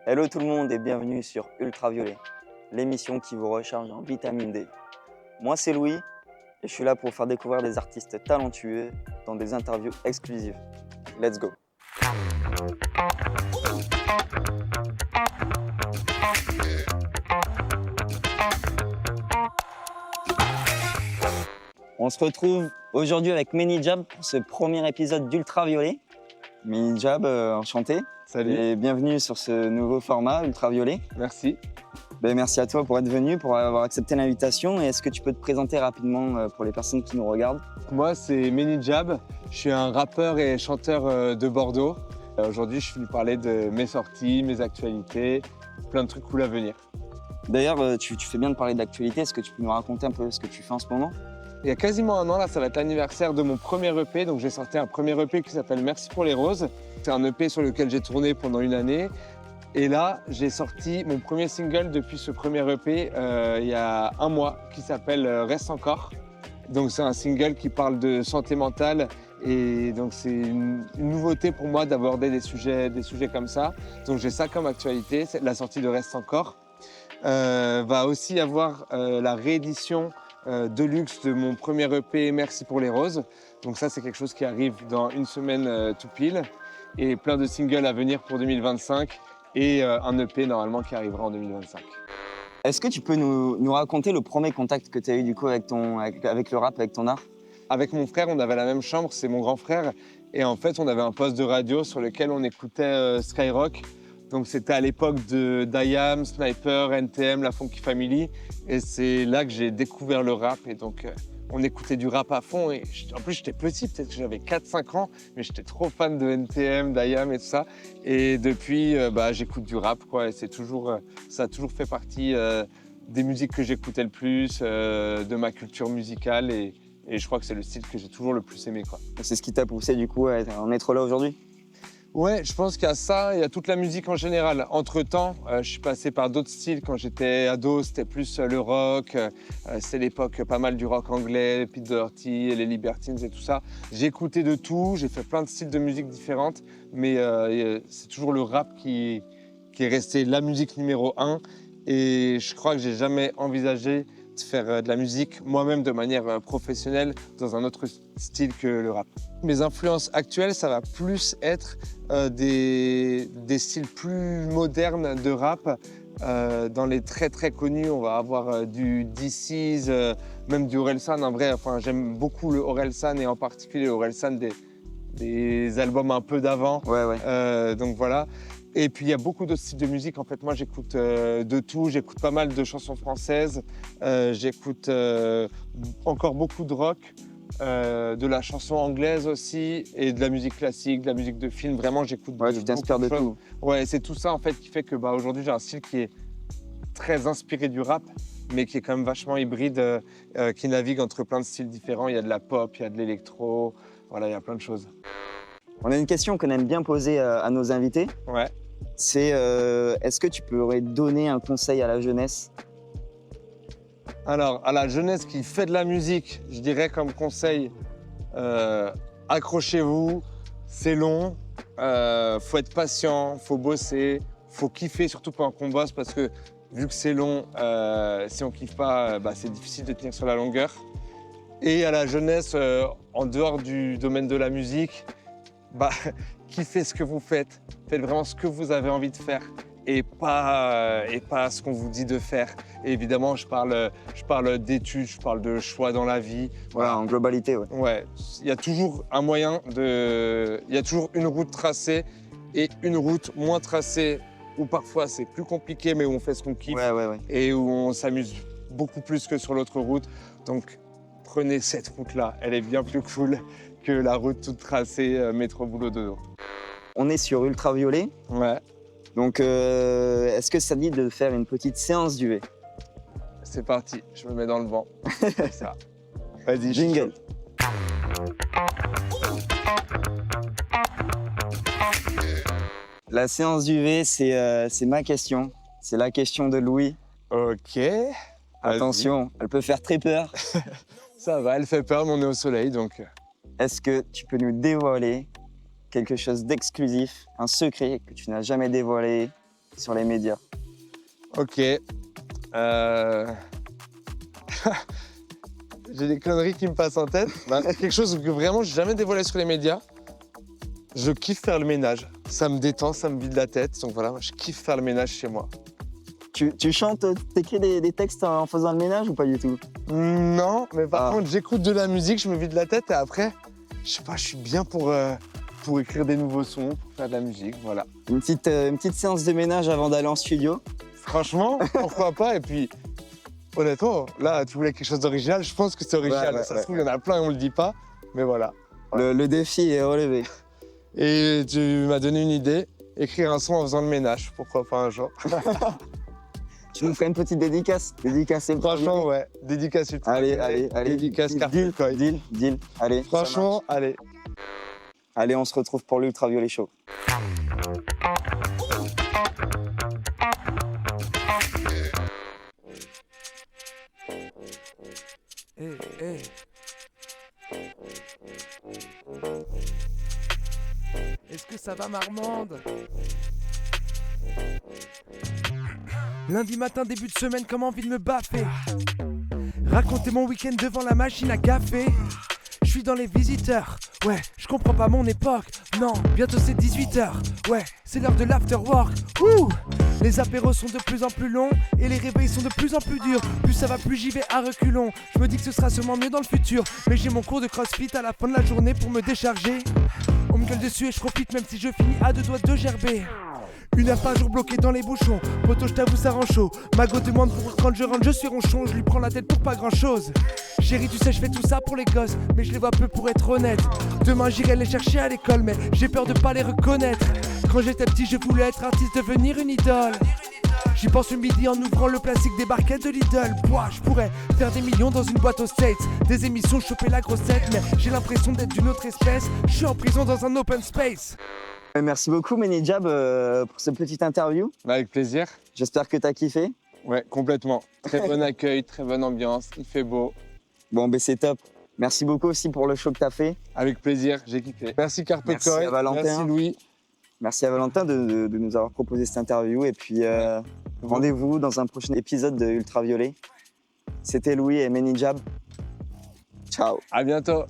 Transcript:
Hello tout le monde et bienvenue sur Ultraviolet, l'émission qui vous recharge en vitamine D. Moi c'est Louis et je suis là pour faire découvrir des artistes talentueux dans des interviews exclusives. Let's go! On se retrouve aujourd'hui avec Menijab pour ce premier épisode d'Ultraviolet. Menijab, enchanté. Salut. Et bienvenue sur ce nouveau format Ultraviolet. Merci. Merci à toi pour être venu, pour avoir accepté l'invitation. Et est-ce que tu peux te présenter rapidement pour les personnes qui nous regardent? Moi, c'est Menijab. Je suis un rappeur et chanteur de Bordeaux. Aujourd'hui, je suis venu parler de mes sorties, mes actualités, plein de trucs cool à venir. D'ailleurs, tu fais bien de parler d'actualité. Est-ce que tu peux nous raconter un peu ce que tu fais en ce moment? Il y a quasiment un an, là, ça va être l'anniversaire de mon premier EP. Donc, j'ai sorti un premier EP qui s'appelle Merci pour les roses. C'est un EP sur lequel j'ai tourné pendant une année. Et là, j'ai sorti mon premier single depuis ce premier EP il y a un mois qui s'appelle Reste encore. Donc, c'est un single qui parle de santé mentale. Et donc, c'est une nouveauté pour moi d'aborder des sujets comme ça. Donc, j'ai ça comme actualité, c'est la sortie de Reste encore. Va aussi avoir la réédition de luxe de mon premier EP Merci pour les roses. Donc ça, c'est quelque chose qui arrive dans une semaine tout pile. Et plein de singles à venir pour 2025 et un EP normalement qui arrivera en 2025. Est-ce que tu peux nous raconter le premier contact que tu as eu du coup avec le rap, avec ton art? Avec mon frère, on avait la même chambre, c'est mon grand frère. Et en fait, on avait un poste de radio sur lequel on écoutait Skyrock. Donc c'était à l'époque de d'IAM, Sniper, NTM, La Funky Family. Et c'est là que j'ai découvert le rap. Et donc on écoutait du rap à fond. Et en plus j'étais petit, peut-être que j'avais 4-5 ans, mais j'étais trop fan de NTM, d'IAM et tout ça. Et depuis, j'écoute du rap, quoi. Et ça a toujours fait partie des musiques que j'écoutais le plus, de ma culture musicale. Et je crois que c'est le style que j'ai toujours le plus aimé, quoi. C'est ce qui t'a poussé du coup à en être là aujourd'hui? Ouais, je pense qu'il y a ça, il y a toute la musique en général. Entre-temps, je suis passé par d'autres styles. Quand j'étais ado, c'était plus le rock. C'est l'époque pas mal du rock anglais, Pete Doherty, les Libertines et tout ça. J'ai écouté de tout, j'ai fait plein de styles de musique différentes, mais c'est toujours le rap qui est resté la musique numéro 1. Et je crois que j'ai jamais envisagé de faire de la musique moi-même de manière professionnelle dans un autre style que le rap. Mes influences actuelles, ça va plus être des styles plus modernes de rap. Dans les très très connus, on va avoir du DC's, même du Orelsan. En vrai, enfin, j'aime beaucoup le Orelsan et en particulier le Orelsan des albums un peu d'avant. Ouais. Donc voilà. Et puis il y a beaucoup d'autres styles de musique. En fait, moi j'écoute de tout. J'écoute pas mal de chansons françaises. J'écoute encore beaucoup de rock, de la chanson anglaise aussi, et de la musique classique, de la musique de film. Vraiment, j'écoute. Ouais, tu t'inspires de tout. Ouais, c'est tout ça en fait qui fait que aujourd'hui j'ai un style qui est très inspiré du rap, mais qui est quand même vachement hybride, qui navigue entre plein de styles différents. Il y a de la pop, il y a de l'électro. Voilà, il y a plein de choses. On a une question qu'on aime bien poser à nos invités. Ouais. C'est est-ce que tu pourrais donner un conseil à la jeunesse? Alors, à la jeunesse qui fait de la musique, je dirais comme conseil, accrochez-vous, c'est long, faut être patient, faut bosser, faut kiffer surtout pendant qu'on bosse parce que vu que c'est long, si on kiffe pas, c'est difficile de tenir sur la longueur. Et à la jeunesse, en dehors du domaine de la musique, kiffez ce que vous faites. Faites vraiment ce que vous avez envie de faire et pas ce qu'on vous dit de faire. Et évidemment, je parle d'études, je parle de choix dans la vie. Voilà, en globalité, ouais. Ouais, il y a toujours un moyen il y a toujours une route tracée et une route moins tracée où parfois c'est plus compliqué mais où on fait ce qu'on kiffe Ouais. et où on s'amuse beaucoup plus que sur l'autre route. Donc prenez cette route-là, elle est bien plus cool que la route toute tracée métro boulot dodo. On est sur Ultraviolet. Ouais. Donc, est-ce que ça te dit de faire une petite séance d'UV? C'est parti, je me mets dans le vent. Ça. Vas-y, jingle. La séance d'UV, c'est ma question. C'est la question de Louis. Ok. Attention, elle peut faire très peur. Ça va, elle fait peur, mais on est au soleil, donc... Est-ce que tu peux nous dévoiler quelque chose d'exclusif, un secret que tu n'as jamais dévoilé sur les médias? Ok. J'ai des conneries qui me passent en tête. Quelque chose que vraiment j'ai jamais dévoilé sur les médias. Je kiffe faire le ménage. Ça me détend, ça me vide la tête. Donc voilà, je kiffe faire le ménage chez moi. Tu chantes, t'écris des textes en faisant le ménage ou pas du tout? Non, mais par contre, j'écoute de la musique, je me vide la tête et après, je sais pas, je suis bien pour écrire des nouveaux sons, pour faire de la musique, voilà. Une petite séance de ménage avant d'aller en studio? Franchement, pourquoi pas? Et puis, honnêtement, là, tu voulais quelque chose d'original, je pense que c'est original. Ouais, Ça se trouve, il y en a plein et on le dit pas, mais voilà. Le défi est relevé. Et tu m'as donné une idée, écrire un son en faisant le ménage, pourquoi pas un jour. Tu nous ferais une petite dédicace? Dédicacé. Franchement, ouais, dédicace ultra. Allez. Dédicace Carpe Coy. Deal. Allez. Franchement, allez. Allez, on se retrouve pour l'Ultraviolet Show. Hey. Est-ce que ça va, Marmande? Lundi matin, début de semaine, comme envie de me baffer. Raconter mon week-end devant la machine à café. Je suis dans les visiteurs, ouais, je comprends pas mon époque. Non, bientôt c'est 18h, ouais, c'est l'heure de l'afterwork. Ouh, les apéros sont de plus en plus longs et les réveils sont de plus en plus durs. Plus ça va, plus j'y vais à reculons. Je me dis que ce sera sûrement mieux dans le futur. Mais j'ai mon cours de crossfit à la fin de la journée pour me décharger. On me gueule dessus et je profite même si je finis à 2 doigts de gerber. 1 heure par jour bloqué dans les bouchons. Poto, je t'avoue, ça rend chaud. Mago demande pour quand je rentre, je suis ronchon. Je lui prends la tête pour pas grand chose. Chérie, tu sais, je fais tout ça pour les gosses, mais je les vois peu pour être honnête. Demain, j'irai les chercher à l'école, mais j'ai peur de pas les reconnaître. Quand j'étais petit, je voulais être artiste, devenir une idole. J'y pense le midi en ouvrant le plastique des barquettes de Lidl. Bois, je pourrais faire des millions dans une boîte aux States. Des émissions, choper la grossette, mais j'ai l'impression d'être d'une autre espèce. Je suis en prison dans un open space. Merci beaucoup, Menijab, pour cette petite interview. Avec plaisir. J'espère que t'as kiffé. Ouais, complètement. Très bon accueil, très bonne ambiance, il fait beau. Bon, ben c'est top. Merci beaucoup aussi pour le show que t'as fait. Avec plaisir, j'ai kiffé. Merci Carpe Merci Coy, à Valentin. merci Louis. Merci à Valentin de nous avoir proposé cette interview. Et puis, rendez-vous dans un prochain épisode de Ultraviolet. C'était Louis et Menijab. Ciao. À bientôt.